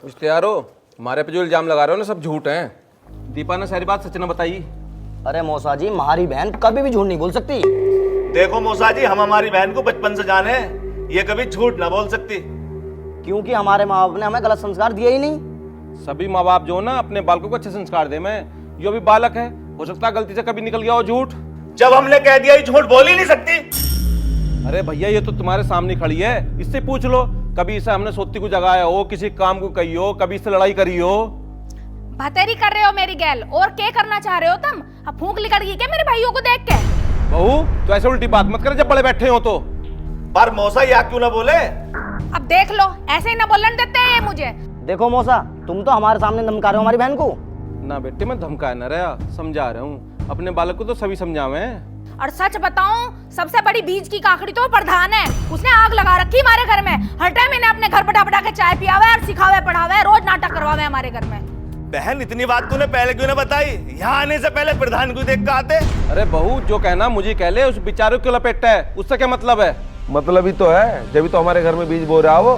कुछ तैयार हो? हमारे पे जो इल्जाम लगा रहे हो ना सब झूठ हैं। दीपा ने सारी बात सच न बताई। अरे मौसा जी, हमारी बहन कभी भी झूठ नहीं बोल सकती। देखो मौसा जी, हम हमारी बहन को बचपन से जाने हैं, ये कभी झूठ ना बोल सकती। क्योंकि हमारे माँ बाप ने हमें गलत संस्कार दिए ही नहीं। सभी माँ बाप जो है ना अपने बालकों को अच्छे संस्कार दे। मैं जो भी बालक है हो सकता है गलती से कभी निकल गया हो झूठ। जब हमने कह दिया ये झूठ बोल ही नहीं सकती। अरे भैया ये तो तुम्हारे सामने खड़ी है, इससे पूछ लो। कभी इसे हमने सोती को जगाया हो, किसी काम को कही हो, कभी इससे लड़ाई करी हो? भतेरी कर रहे हो मेरी गैल, और क्या करना चाह रहे हो तुम? अब फूंक निकल गई क्या मेरे भाइयों को देख के? बहू तो ऐसे उल्टी बात मत कर जब बड़े बैठे हो तो। पर मौसा या क्यों ना बोले? अब देख लो, ऐसे ही ना बोलने देते हैं ये मुझे। देखो मौसा, तुम तो हमारे सामने धमका रहे हो हमारी बहन को। ना बेटे मैं धमका न रहा, समझा रहा हूँ। अपने बालक को तो सभी समझावे हैं। और सच बताऊं, सबसे बड़ी बीज की काकड़ी तो प्रधान है। उसने आग लगा रखी हमारे घर में। हर टाइम इन्हें अपने घर बैठा बैठा के चाय पियावे और सिखावे पढ़ावे, रोज नाटक करवावे हमारे घर में। बहन इतनी बात तूने पहले क्यों ना बताई? यहाँ आने से पहले प्रधान को देख कर आते। अरे बहू जो कहना मुझे कह ले, उस बेचारे को लपेटता है, उससे क्या मतलब है? मतलब ही तो है, जब भी तो हमारे घर में बीज बो रहा वो।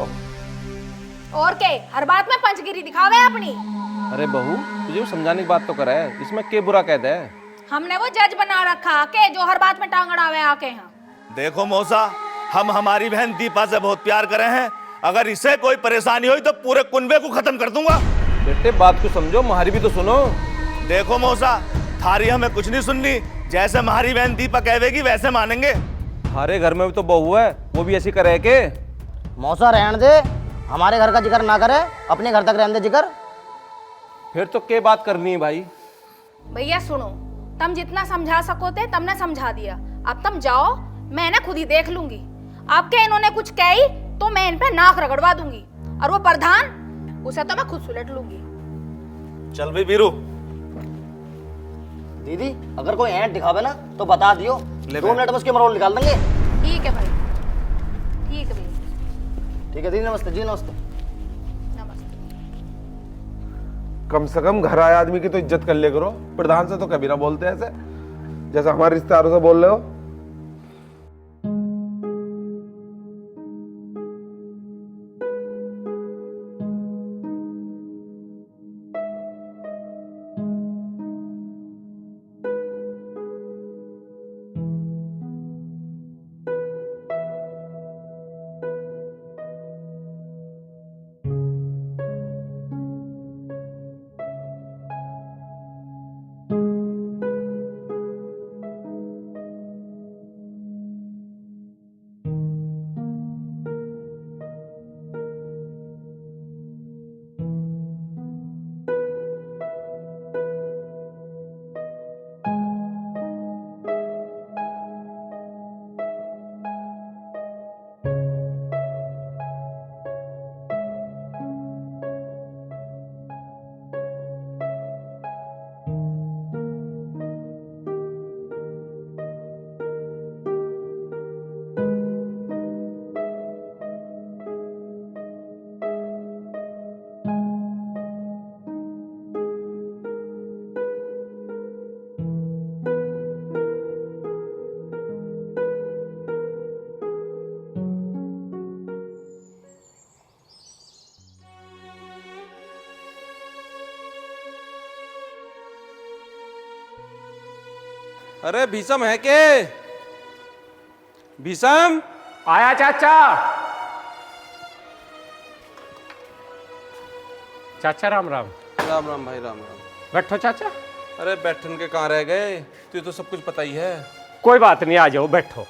और के हर बात में पंचगिरी दिखावे अपनी। अरे बहू तुझे समझाने की बात तो कर है, इसमें क्या बुरा कैद है? हमने वो जज बना रखा के जो हर बात में टांग अड़ावे आके यहाँ। देखो मौसा, हम हमारी बहन दीपा से बहुत प्यार करे हैं। अगर इसे कोई परेशानी हुई तो पूरे कुनबे को खत्म कर दूंगा। बेटे बात को समझो, हमारी भी तो सुनो। देखो मौसा, थारी हमें कुछ नहीं सुननी। जैसे हमारी बहन दीपा कहेगी वैसे मानेंगे। हमारे घर में भी तो बहू है, वो भी ऐसी करे के? मौसा रहने दे, हमारे घर का जिक्र ना करे, अपने घर तक रहने दे जिक्र। फिर तो क्या बात करनी है भाई? भैया सुनो, तुम जितना समझा सको थे तुमने समझा दिया। अब तुम जाओ, मैं ना खुद ही देख लूंगी। आपके इन्होंने कुछ कही तो मैं इन पे नाक रगड़वा दूंगी। और वो प्रधान, उसे तो मैं खुद सुलट लूंगी। चल भाई वीरू। दीदी अगर कोई ऐंठ दिखावे ना तो बता दियो, 2 मिनट में उसके मरोड़ निकाल देंगे। ठीक है भाई, ठीक है भैया। ठीक है दीदी, नमस्ते जी। नमस्ते। नमस्ते। कम से कम घर आए आदमी की तो इज्जत कर ले करो। प्रधान से तो कभी ना बोलते ऐसे, जैसा हमारे रिश्तेदारों से बोल रहे हो। अरे भीषम है के? भीषम आया चाचा। चाचा राम राम। राम राम भाई, राम राम। बैठो चाचा। अरे बैठन के कहाँ रह गए? तुझे तो सब कुछ पता ही है। कोई बात नहीं, आ जाओ बैठो।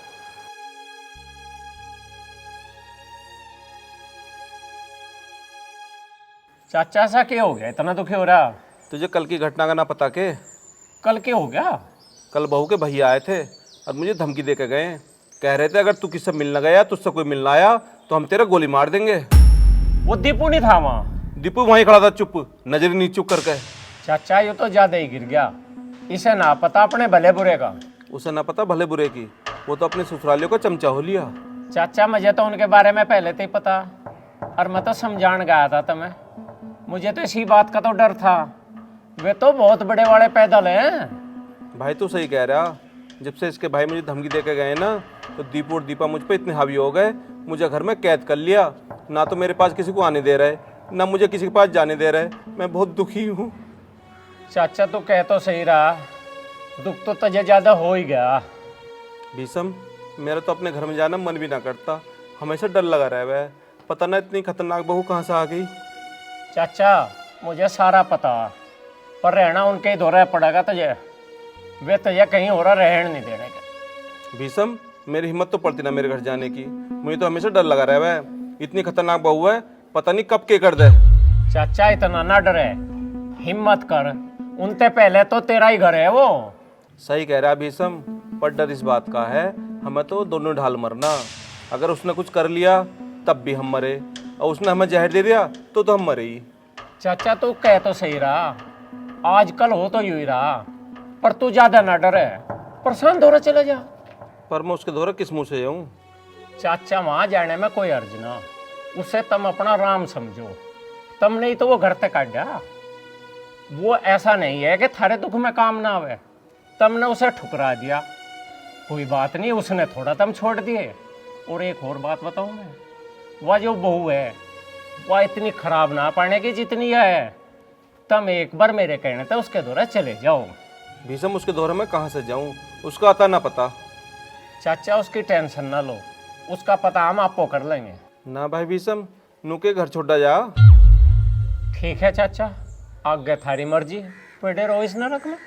चाचा सा क्या हो गया, इतना दुखी हो रहा? तुझे कल की घटना का ना पता के? कल क्या हो गया? कल बहू के भैया आए थे और मुझे धमकी दे के गए। कह रहे थे अगर तू किससे मिलने गया, तुझसे कोई मिलना आया तो हम तेरा गोली मार देंगे। वो दीपू नहीं था वहाँ? दीपू वहीं खड़ा था चुप, नजर नहीं चुप करके। चाचा ये तो ज्यादा ही गिर गया। इसे ना पता अपने भले बुरे का। उसे ना पता भले बुरे की, वो तो अपने ससुरालियों का चमचा हो लिया। चाचा मुझे तो उनके बारे में पहले से ही पता, और मैं तो समझाने गया था तुम्हें। मुझे तो इसी बात का तो डर था, वे तो बहुत बड़े वाले पैदल हैं। भाई तू सही कह रहा। जब से इसके भाई मुझे धमकी दे के गए ना, तो दीपू और दीपा मुझ पे इतने हावी हो गए, मुझे घर में कैद कर लिया। ना तो मेरे पास किसी को आने दे रहे, ना मुझे किसी के पास जाने दे रहे। मैं बहुत दुखी हूँ। चाचा तू कह तो सही रहा, दुख तो तुझे ज्यादा हो ही गया। भीषम, मेरा तो अपने घर में जाना मन भी ना करता, हमेशा डर लगा रहा है। पता ना इतनी खतरनाक बहू कहाँ से आ गई। चाचा मुझे सारा पता, पर रहना उनके ही दौरा पड़ेगा तुझे। वे तुझे कहीं और रहने नहीं देने का। भीषम, मेरी हिम्मत तो पड़ती ना मेरे घर जाने की। मुझे तो हमेशा डर लगा रहा है। इतनी खतरनाक बहू है, पता नहीं कब के कर दे। चाचा इतना ना डरे, हिम्मत कर, उनसे पहले तो तेरा ही घर है वो। सही कह रहा है भीषम, पर डर इस बात का है, हमें तो दोनों ढाल मरना। अगर उसने कुछ कर लिया तब भी हम मरे, और उसने हमें जहर दे दिया तो हम मरे ही। चाचा तू कह तो सही रहा, आजकल हो तो यूं ही रहा, पर तू ज्यादा ना डरे, परेशान दौरा चला जा। पर मैं उसके दौरा किस मुंह से जाऊं? चाचा वहां जाने में कोई अर्ज ना, उसे तुम अपना राम समझो। तुम नहीं तो वो घर तक काट जा। वो ऐसा नहीं है कि थारे दुख में काम ना आवे। तुमने उसे ठुकरा दिया, कोई बात नहीं, उसने थोड़ा तुम छोड़ दिए। और एक और बात बताऊं मैं, वह जो बहू है वह इतनी खराब ना पाने की जितनी है। तुम एक बार मेरे कहने तो उसके दौरा चले जाओ। भीषम, उसके दौरे में कहाँ से जाऊं? उसका आता ना पता। चाचा उसकी टेंशन ना लो, उसका पता हम आपको कर लेंगे। ना भाई भीषम, नुके घर छोड़ा जा। ठीक है चाचा, आगे थारी मर्जी, पड़े रहो इस नरक में।